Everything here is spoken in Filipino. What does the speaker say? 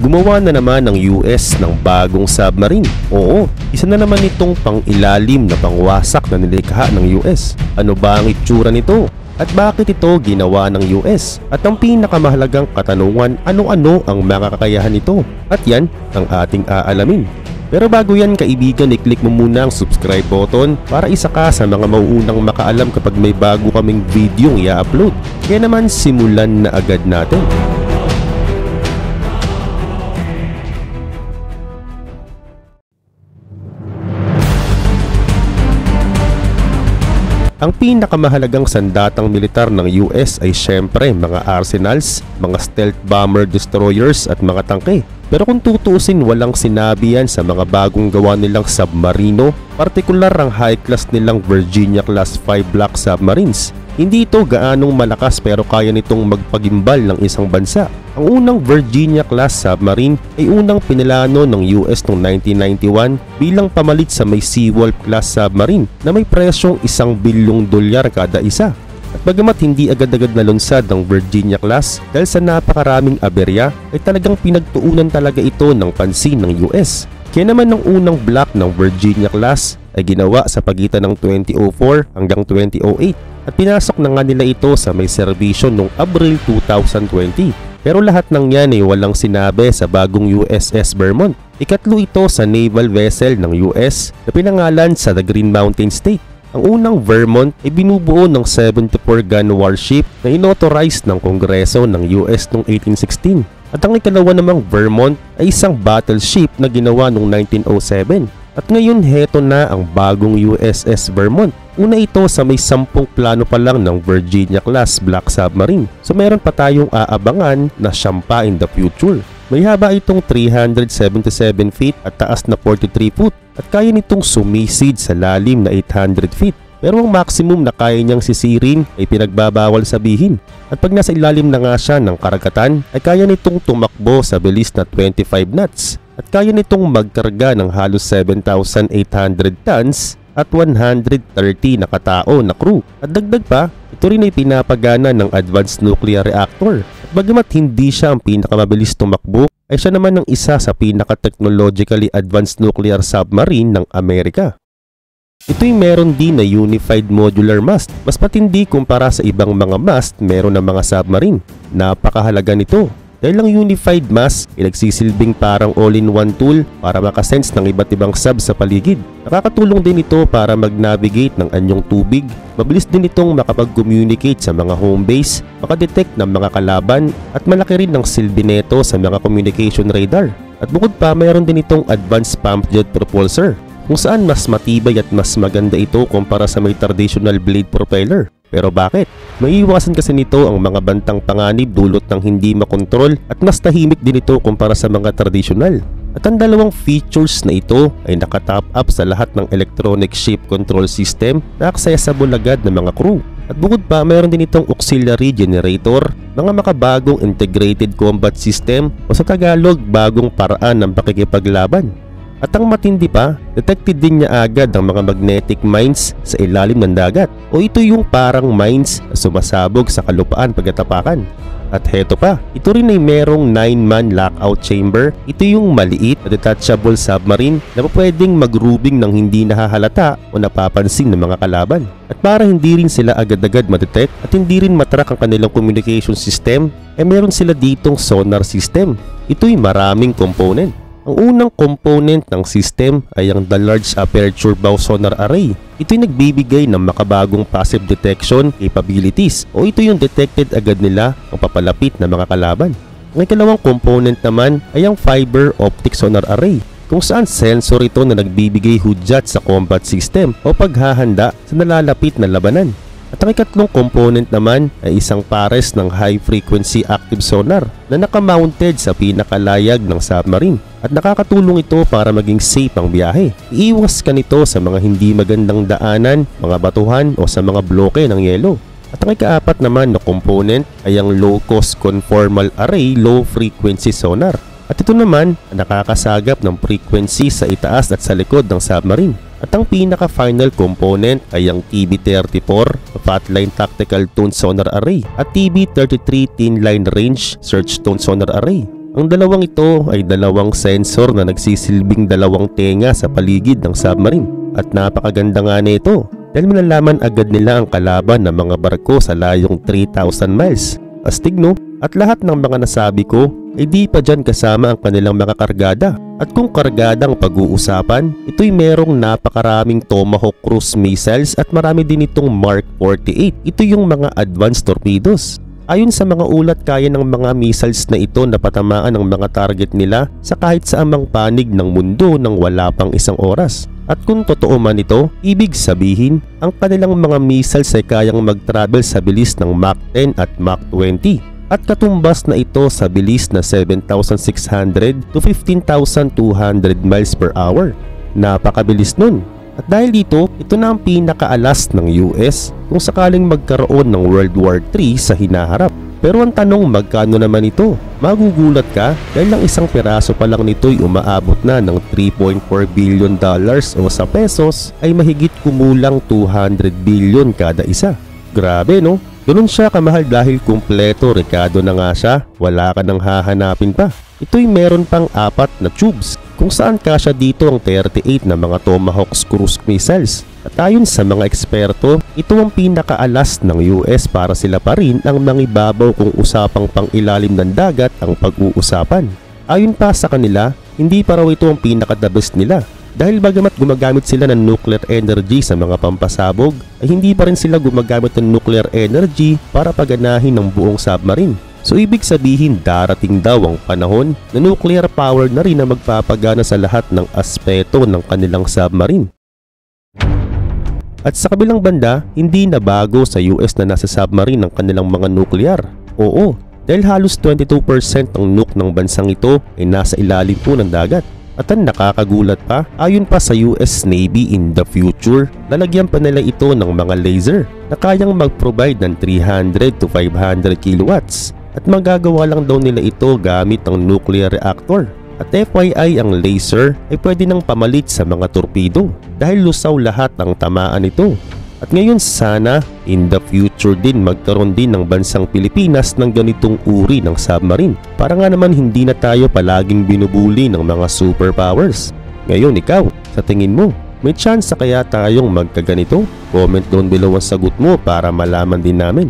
Gumawa na naman ng US ng bagong submarine. Oo, isa na naman itong pang-ilalim na pangwasak na nilikha ng US. Ano ba ang itsura nito? At bakit ito ginawa ng US? At ang pinakamahalagang katanungan, ano-ano ang mga kakayahan nito? At yan ang ating aalamin. Pero bago yan kaibigan, i-click mo muna ang subscribe button para isa ka sa mga mauunang makaalam kapag may bago kaming videong i-upload. Kaya naman simulan na agad natin. Ang pinakamahalagang sandatang militar ng US ay syempre mga arsenals, mga stealth bomber destroyers at mga tangke. Pero kung tutuusin, walang sinabi yan sa mga bagong gawa nilang submarino, partikular ang high-class nilang Virginia-class 5 Block submarines. Hindi ito gaanong malakas pero kaya nitong magpagimbal ng isang bansa. Ang unang Virginia-class submarine ay unang pinilano ng US noong 1991 bilang pamalit sa may Seawolf-class submarine na may presyong $1 bilyong kada isa. At bagamat hindi agad-agad nalunsad ng Virginia-class dahil sa napakaraming aberya, ay talagang pinagtuunan talaga ito ng pansin ng US. Kaya naman ng unang block ng Virginia-class ay ginawa sa pagitan ng 2004 hanggang 2008 at pinasok na nga nila ito sa may serbisyo noong Abril 2020. Pero lahat ng yan ay walang sinabi sa bagong USS Vermont. Ikatlo ito sa naval vessel ng US na pinangalan sa the Green Mountain State. Ang unang Vermont ay binubuo ng 74-gun warship na inauthorize ng Kongreso ng US noong 1816. At ang ikalawa namang Vermont ay isang battleship na ginawa noong 1907. At ngayon heto na ang bagong USS Vermont. Una ito sa may 10 plano pa lang ng Virginia-class Black Submarine. So meron pa tayong aabangan na siyam pa in the future. May haba itong 377 feet at taas na 43 foot. At kaya nitong sumisid sa lalim na 800 feet. Pero ang maximum na kaya niyang sisirin ay pinagbabawal sabihin. At pag nasa ilalim na nga siya ng karagatan ay kaya nitong tumakbo sa bilis na 25 knots. At kaya nitong magkarga ng halos 7,800 tons at 130 na katao na crew. At dagdag pa, ito rin ay pinapagana ng advanced nuclear reactor. At bagamat hindi siya ang pinakamabilis tumakbo, ay siya naman ang isa sa pinaka-technologically advanced nuclear submarine ng Amerika. Ito'y meron din na unified modular mast. Mas patindi kumpara sa ibang mga mast meron ng mga submarine. Napakahalaga nito. Dahil ang unified mast ay nagsisilbing parang all-in-one tool para makasense ng iba't ibang sub sa paligid. Nakakatulong din ito para mag-navigate ng anyong tubig. Mabilis din itong makapag-communicate sa mga home base, makadetect ng mga kalaban at malaki rin ng silbi nito sa mga communication radar. At bukod pa, mayroon din itong advanced pump jet propulsor kung saan mas matibay at mas maganda ito kumpara sa may traditional blade propeller. Pero bakit? Maiiwasan kasi nito ang mga bantang panganib dulot ng hindi makontrol at mas tahimik din ito kumpara sa mga tradisyonal. At ang dalawang features na ito ay nakatop up sa lahat ng electronic ship control system na accessible agad ng mga crew. At bukod pa, mayroon din itong auxiliary generator, mga makabagong integrated combat system o sa Tagalog, bagong paraan ng pakikipaglaban. At ang matindi pa, detected din niya agad ang mga magnetic mines sa ilalim ng dagat o ito yung parang mines na sumasabog sa kalupaan pagkatapakan. At heto pa, ito rin ay merong 9-man lockout chamber. Ito yung maliit na detachable submarine na pwedeng magrubing ng hindi nahahalata o napapansin ng mga kalaban. At para hindi rin sila agad-agad madetect at hindi rin matrack ang kanilang communication system, meron sila ditong sonar system. Ito'y maraming component. Ang unang component ng system ay ang the Large Aperture Bow Sonar Array. Ito'y nagbibigay ng makabagong passive detection capabilities o ito yung detected agad nila ang papalapit na mga kalaban. Ang ikalawang component naman ay ang Fiber Optic Sonar Array kung saan sensor ito na nagbibigay hudyat sa combat system o paghahanda sa nalalapit na labanan. At ang ikatlong component naman ay isang pares ng high-frequency active sonar na nakamounted sa pinakalayag ng submarine. At nakakatulong ito para maging safe ang biyahe. Iiwas ka nito sa mga hindi magandang daanan, mga batuhan o sa mga bloke ng yelo. At ang ikaapat naman na component ay ang low-cost conformal array low-frequency sonar. At ito naman ang nakakasagap ng frequency sa itaas at sa likod ng submarine. At ang pinaka-final component ay ang TB-34 Fat-Line Tactical Tone Sonar Array at TB-33 Thin Line Range Search Tone Sonar Array. Ang dalawang ito ay dalawang sensor na nagsisilbing dalawang tenga sa paligid ng submarine. At napakaganda nga nito dahil malalaman agad nila ang kalaban ng mga barko sa layong 3,000 miles. Astig no? At lahat ng mga nasabi ko ay di pa dyan kasama ang kanilang mga kargada. At kung kargadang pag-uusapan, ito'y merong napakaraming Tomahawk cruise missiles at marami din itong Mark 48. Ito yung mga advanced torpedoes. Ayon sa mga ulat, kaya ng mga missiles na ito na patamaan ang mga target nila sa kahit saang panig ng mundo nang wala pang isang oras. At kung totoo man ito, ibig sabihin, ang kanilang mga missiles ay kayang mag-travel sa bilis ng Mach 10 at Mach 20. At katumbas na ito sa bilis na 7,600 to 15,200 miles per hour. Napakabilis nun. At dahil dito, ito na ang pinakaalas ng US kung sakaling magkaroon ng World War III sa hinaharap. Pero ang tanong, magkano naman ito? Magugulat ka dahil lang isang piraso pa lang nito'y umaabot na ng $3.4 billion o sa pesos ay mahigit kumulang 200 billion kada isa. Grabe no? Ganun siya kamahal dahil kumpleto, rekado na nga siya, wala ka nang hahanapin pa. Ito'y meron pang 4 na tubes kung saan kasya dito ang 38 na mga Tomahawk cruise missiles. At ayon sa mga eksperto, ito ang pinakaalas ng US para sila pa rin ang mangibabaw kung usapang pang-ilalim ng dagat ang pag-uusapan. Ayon pa sa kanila, hindi pa raw ito ang pinaka-the best nila. Dahil bagamat gumagamit sila ng nuclear energy sa mga pampasabog, ay hindi pa rin sila gumagamit ng nuclear energy para paganahin ng buong submarine. So ibig sabihin, darating daw ang panahon na nuclear power na rin na magpapagana sa lahat ng aspeto ng kanilang submarine. At sa kabilang banda, hindi na bago sa US na nasa submarine ang kanilang mga nuclear. Oo, dahil halos 22% ng nuke ng bansang ito ay nasa ilalim po ng dagat. At ang nakakagulat pa, ayon pa sa US Navy, in the future, lalagyan pa nila ito ng mga laser na kayang mag-provide ng 300 to 500 kilowatts. At magagawa lang daw nila ito gamit ang nuclear reactor. At FYI, ang laser ay pwede nang pamalit sa mga torpedo dahil lusaw lahat ang tamaan nito. At ngayon sana, in the future din magkaroon din ng bansang Pilipinas ng ganitong uri ng submarine. Para nga naman hindi na tayo palaging binubuli ng mga superpowers. Ngayon ikaw, sa tingin mo, may chance kaya tayong magkaganito? Comment down below ang sagot mo para malaman din namin.